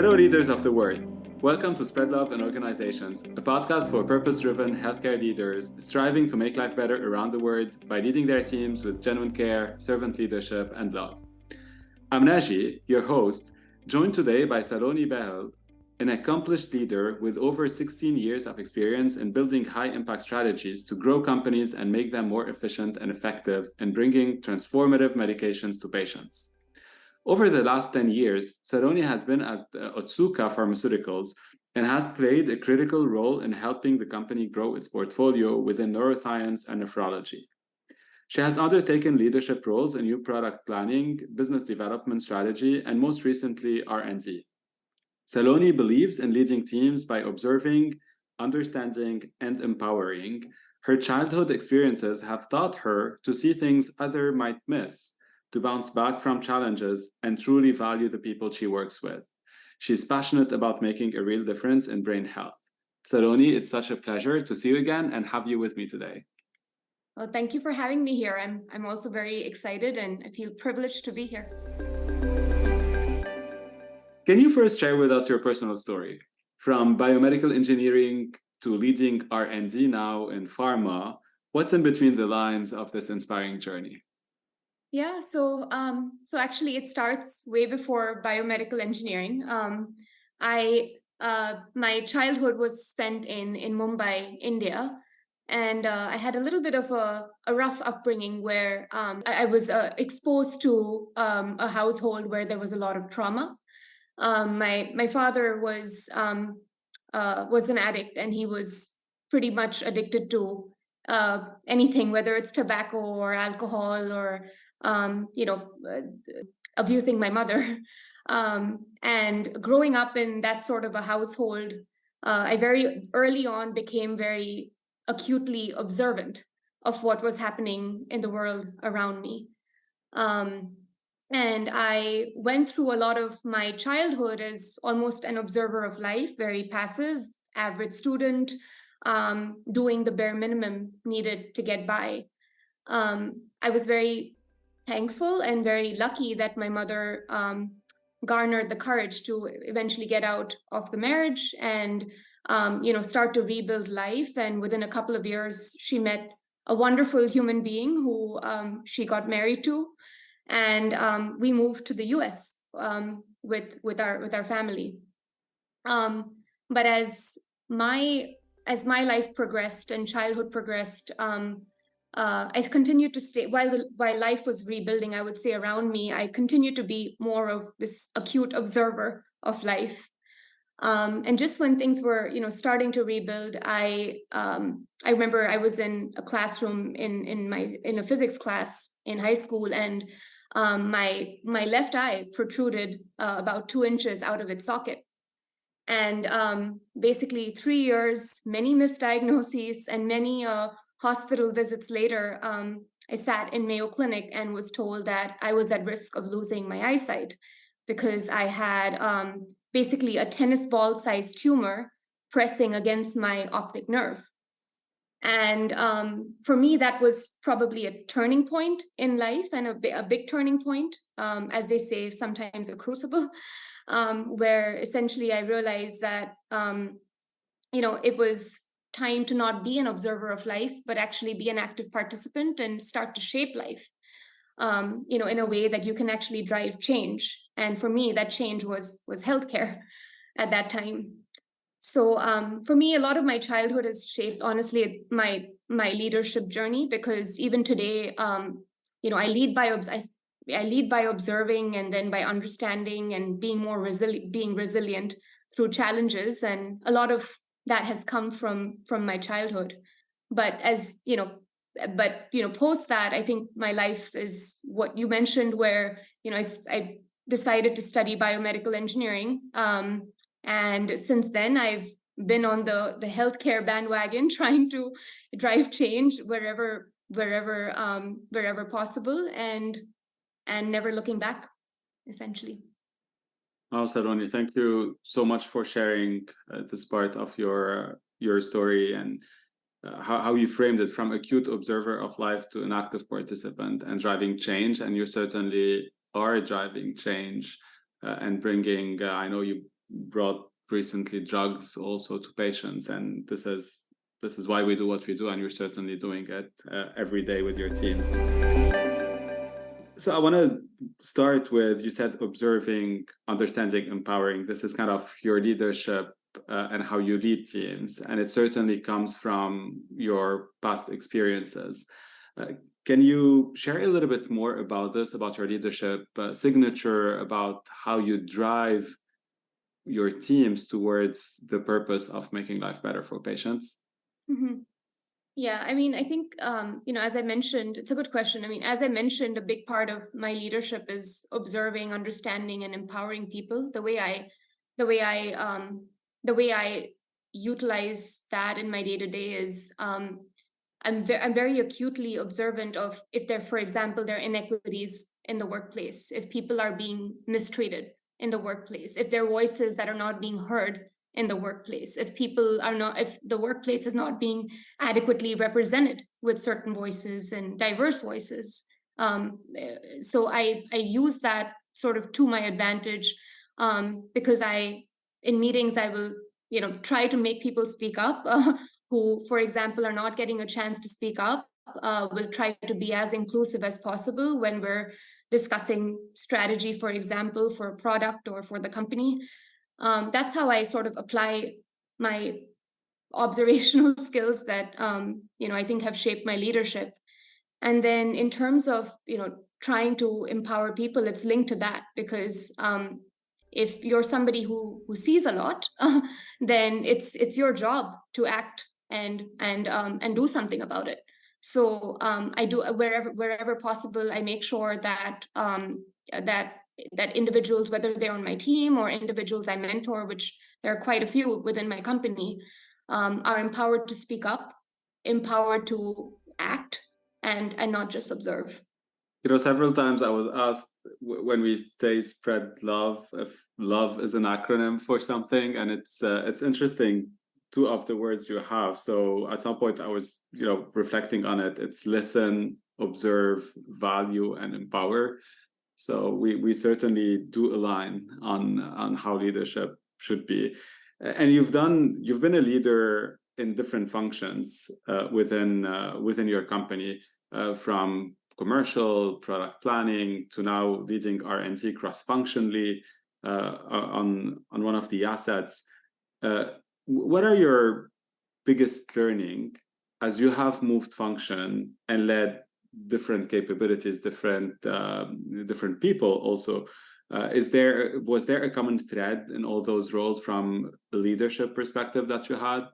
Hello, leaders of the world. Welcome to Spread Love in Organizations, a podcast for purpose-driven healthcare leaders striving to make life better around the world by leading their teams with genuine care, servant leadership, and love. I'm Naji, your host, joined today by Saloni Behl, an accomplished leader with over 16 years of experience in building high-impact strategies to grow companies and make them more efficient and effective in bringing transformative medications to patients. Over the last 10 years, Saloni has been at Otsuka Pharmaceuticals and has played a critical role in helping the company grow its portfolio within neuroscience and nephrology. She has undertaken leadership roles in new product planning, business development strategy, and most recently, R&D. Saloni believes in leading teams by observing, understanding, and empowering. Her childhood experiences have taught her to see things others might miss, to bounce back from challenges, and truly value the people she works with. She's passionate about making a real difference in brain health. Saloni, it's such a pleasure to see you again and have you with me today. Well, thank you for having me here. I'm also very excited and I feel privileged to be here. Can you first share with us your personal story? From biomedical engineering to leading R&D now in pharma, what's in between the lines of this inspiring journey? Yeah, so actually it starts way before biomedical engineering. My childhood was spent in Mumbai, India, and I had a little bit of a rough upbringing where I was exposed to a household where there was a lot of trauma. My father was an addict, and he was pretty much addicted to anything, whether it's tobacco or alcohol or abusing my mother. And growing up in that sort of a household, I very early on became very acutely observant of what was happening in the world around me. And I went through a lot of my childhood as almost an observer of life, very passive, average student, doing the bare minimum needed to get by. I was very thankful and very lucky that my mother garnered the courage to eventually get out of the marriage and start to rebuild life. And within a couple of years, she met a wonderful human being who she got married to, and we moved to the U.S. with our family. But as my life progressed and childhood progressed, I continued to stay while life was rebuilding, I would say, around me. I continued to be more of this acute observer of life. And just when things were, starting to rebuild, I remember I was in a classroom in a physics class in high school, and my left eye protruded about 2 inches out of its socket. And basically 3 years, many misdiagnoses, and many hospital visits later, I sat in Mayo Clinic and was told that I was at risk of losing my eyesight because I had basically a tennis ball sized tumor pressing against my optic nerve. And for me, that was probably a turning point in life, and a big turning point, as they say, sometimes a crucible, where essentially I realized that, it was time to not be an observer of life, but actually be an active participant and start to shape life, in a way that you can actually drive change. And for me, that change was healthcare at that time. So for me, a lot of my childhood has shaped, honestly, my leadership journey, because even today, I lead by observing, and then by understanding and being resilient through challenges. And a lot of that has come from my childhood. But post that, I think my life is what you mentioned, where, I decided to study biomedical engineering. And since then, I've been on the healthcare bandwagon, trying to drive change wherever possible, and never looking back, essentially. Oh, Saloni, thank you so much for sharing this part of your story and how you framed it, from acute observer of life to an active participant and driving change. And you certainly are driving change and bringing, I know you brought recently drugs also to patients, and this is why we do what we do, and you're certainly doing it every day with your teams. So I want to start with, you said observing, understanding, empowering. This is kind of your leadership and how you lead teams, and it certainly comes from your past experiences. Can you share a little bit more about this, about your leadership signature, about how you drive your teams towards the purpose of making life better for patients? Mm-hmm. Yeah, I mean, I think, as I mentioned, it's a good question. I mean, as I mentioned, a big part of my leadership is observing, understanding, and empowering people. The way I utilize that in my day-to-day is I'm very acutely observant of if for example, there are inequities in the workplace, if people are being mistreated in the workplace, if there are voices that are not being heard in the workplace, if the workplace is not being adequately represented with certain voices and diverse voices. So I use that sort of to my advantage, because in meetings I will try to make people speak up, who, for example, are not getting a chance to speak up. Will try to be as inclusive as possible when we're discussing strategy, for example, for a product or for the company. That's how I sort of apply my observational skills that I think have shaped my leadership. And then in terms of trying to empower people, it's linked to that, because if you're somebody who sees a lot, then it's your job to act and do something about it. So I do, wherever possible, I make sure that that individuals, whether they're on my team or individuals I mentor, which there are quite a few within my company, are empowered to speak up, empowered to act, and not just observe. Several times I was asked when we say spread love, if love is an acronym for something, and it's interesting, two of the words you have. So at some point I was reflecting on it. It's listen, observe, value, and empower. So we certainly do align on how leadership should be. And you've been a leader in different functions within your company, from commercial product planning to now leading R&D cross-functionally on one of the assets. What are your biggest learning as you have moved function and led different capabilities, different people also? Was there a common thread in all those roles from a leadership perspective that you had?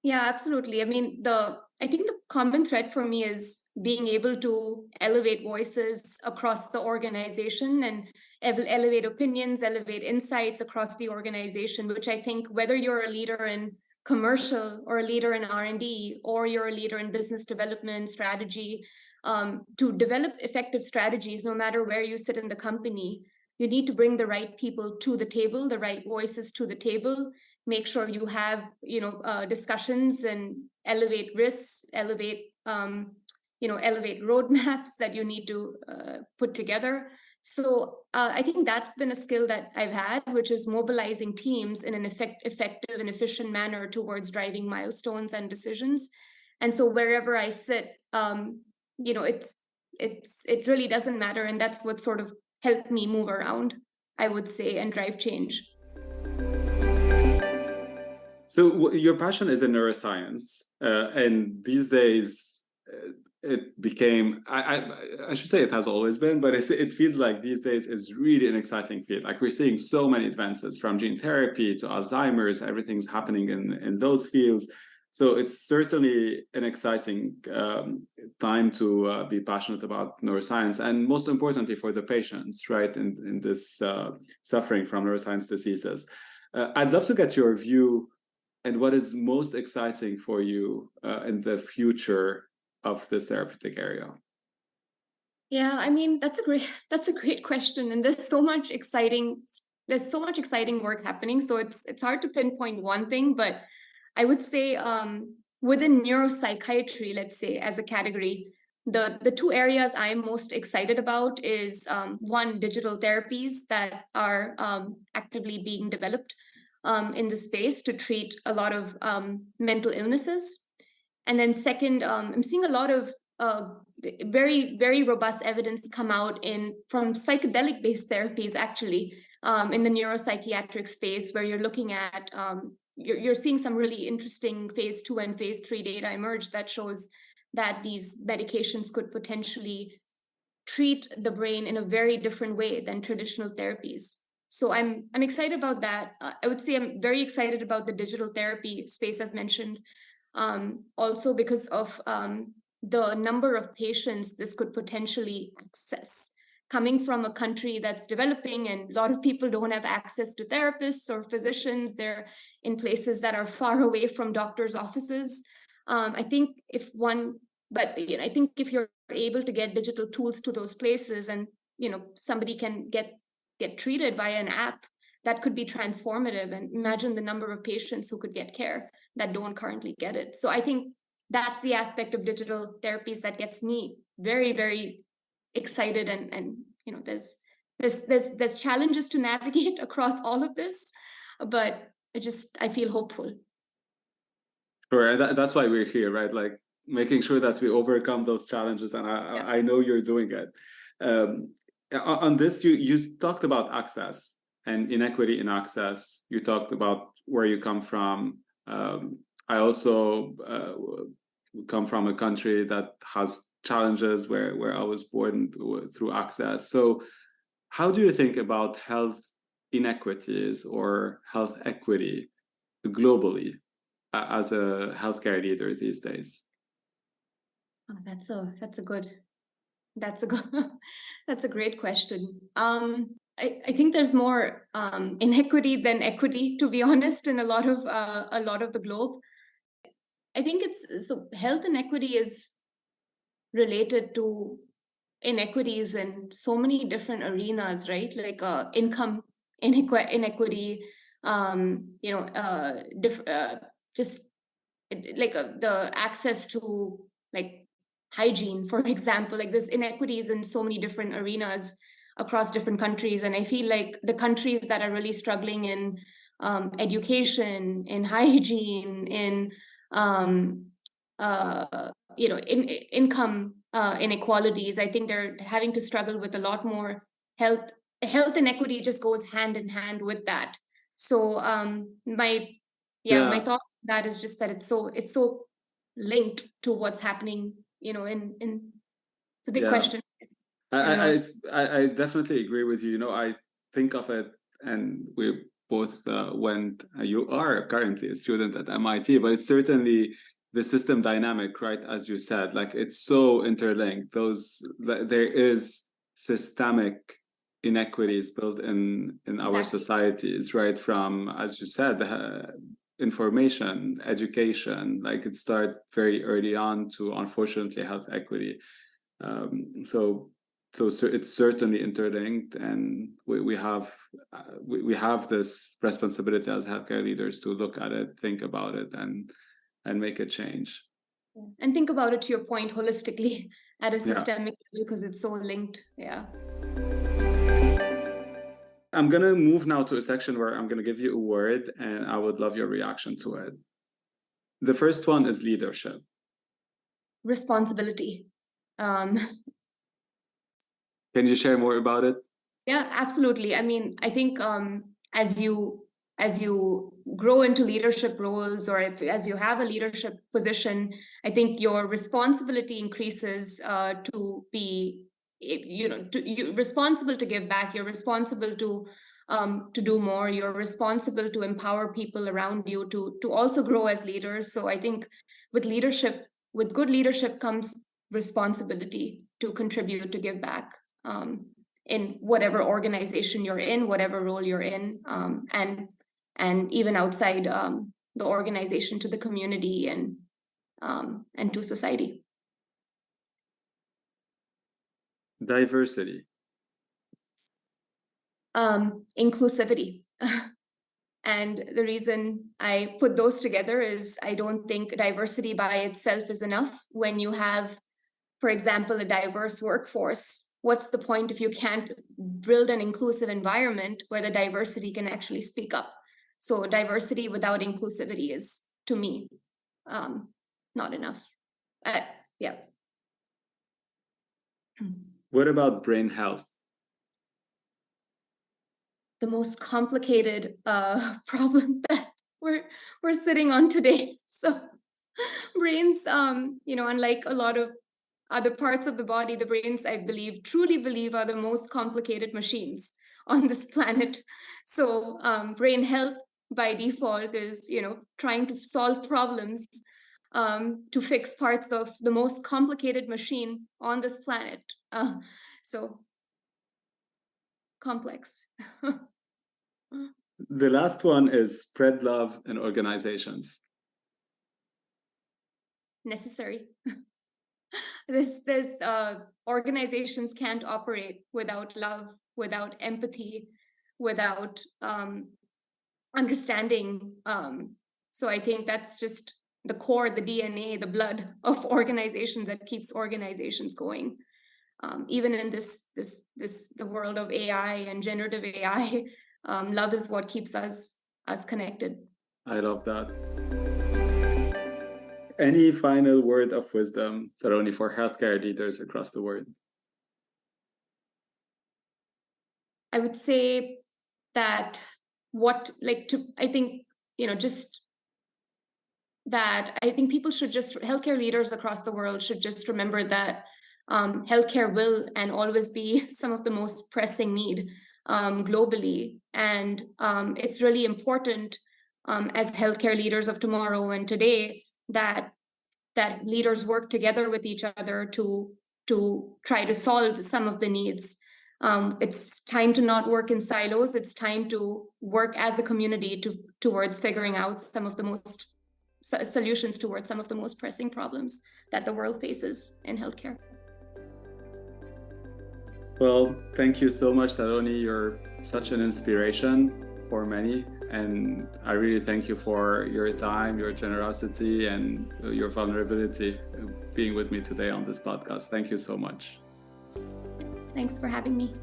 Yeah, absolutely. I mean, I think the common thread for me is being able to elevate voices across the organization and elevate opinions, elevate insights across the organization, which I think whether you're a leader in commercial or a leader in R&D, or you're a leader in business development strategy, to develop effective strategies, no matter where you sit in the company, you need to bring the right people to the table, the right voices to the table. Make sure you have, discussions and elevate risks, elevate roadmaps that you need to put together. So I think that's been a skill that I've had, which is mobilizing teams in an effective and efficient manner towards driving milestones and decisions. And so wherever I sit, it really doesn't matter, and that's what sort of helped me move around, I would say, and drive change. So your passion is in neuroscience, and these days it became, I should say it has always been, but it feels like these days is really an exciting field. Like we're seeing so many advances from gene therapy to Alzheimer's, everything's happening in those fields. So it's certainly an exciting time to be passionate about neuroscience, and most importantly for the patients, right, in this suffering from neuroscience diseases. I'd love to get your view and what is most exciting for you in the future of this therapeutic area? Yeah, I mean, that's a great question, and there's so much exciting work happening. So it's hard to pinpoint one thing, but I would say within neuropsychiatry, let's say as a category, the two areas I'm most excited about is one, digital therapies that are actively being developed in the space to treat a lot of mental illnesses. And then second, I'm seeing a lot of very, very robust evidence come out from psychedelic-based therapies, actually, in the neuropsychiatric space, where you're looking at, you're seeing some really interesting phase 2 and phase 3 data emerge that shows that these medications could potentially treat the brain in a very different way than traditional therapies. So I'm excited about that. I would say I'm very excited about the digital therapy space, as mentioned, also because of the number of patients this could potentially access. Coming from a country that's developing and a lot of people don't have access to therapists or physicians, they're in places that are far away from doctors' offices. I think if you're able to get digital tools to those places, and somebody can get treated via an app, that could be transformative. And imagine the number of patients who could get care that don't currently get it. So I think that's the aspect of digital therapies that gets me very, very excited. And there's challenges to navigate across all of this, but I feel hopeful. Sure, that's why we're here, right? Like making sure that we overcome those challenges, and I know you're doing it. On this, you talked about access and inequity in access. You talked about where you come from. I also come from a country that has challenges where I was born through access. So how do you think about health inequities or health equity globally as a healthcare leader these days? Oh, that's a great question. I think there's more inequity than equity, to be honest, in a lot of the globe. I think health inequity is related to inequities in so many different arenas, right? Like income inequity, just like the access to like hygiene, for example. Like there's inequities in so many different arenas across different countries, and I feel like the countries that are really struggling in education, in hygiene, in income inequalities, I think they're having to struggle with a lot more health inequity. Just goes hand in hand with that. So my thought on that is just that it's so linked to what's happening, in it's a big question. I definitely agree with you. I think of it, and we both you are currently a student at MIT, but it's certainly the system dynamic, right? As you said, like it's so interlinked. There is systemic inequities built in our societies, right? From, as you said, information, education, like it starts very early on to, unfortunately, health equity. So it's certainly interlinked, and we have this responsibility as healthcare leaders to look at it, think about it, and make a change. And think about it, to your point, holistically at a systemic level, because it's so linked. Yeah. I'm going to move now to a section where I'm going to give you a word, and I would love your reaction to it. The first one is leadership. Responsibility. Can you share more about it? Yeah, absolutely. I mean, I think as you grow into leadership roles, or as you have a leadership position, I think your responsibility increases to be, you're responsible to give back. You're responsible to do more. You're responsible to empower people around you to also grow as leaders. So I think with good leadership comes responsibility to contribute, to give back. In whatever organization you're in, whatever role you're in, and even outside the organization, to the community and to society. Diversity. Inclusivity. And the reason I put those together is I don't think diversity by itself is enough. When you have for example, a diverse workforce. What's the point if you can't build an inclusive environment where the diversity can actually speak up? So diversity without inclusivity is, to me, not enough. Yeah. What about brain health? The most complicated problem that we're sitting on today. So brains, unlike a lot of other parts of the body, the brains, I truly believe, are the most complicated machines on this planet. So brain health by default is, trying to solve problems to fix parts of the most complicated machine on this planet. So complex. The last one is spread love in organizations. Necessary. This organizations can't operate without love, without empathy, without understanding. So I think that's just the core, the DNA, the blood of organizations that keeps organizations going. Even in the world of AI and generative AI, love is what keeps us connected. I love that. Any final word of wisdom, Saloni, for healthcare leaders across the world? I would say that healthcare leaders across the world should just remember that healthcare will and always be some of the most pressing need globally. And it's really important as healthcare leaders of tomorrow and today that leaders work together with each other to try to solve some of the needs. It's time to not work in silos. It's time to work as a community towards figuring out some of the most solutions towards some of the most pressing problems that the world faces in healthcare. Well, thank you so much, Saloni. You're such an inspiration for many. And I really thank you for your time, your generosity, and your vulnerability being with me today on this podcast. Thank you so much. Thanks for having me.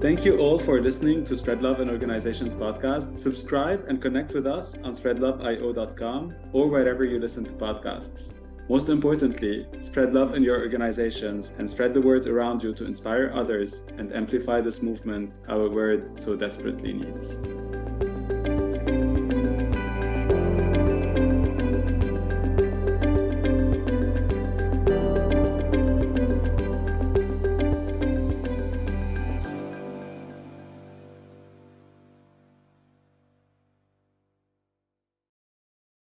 Thank you all for listening to Spread Love in Organizations podcast. Subscribe and connect with us on SpreadLoveIO.com or wherever you listen to podcasts. Most importantly, spread love in your organizations and spread the word around you to inspire others and amplify this movement our world so desperately needs.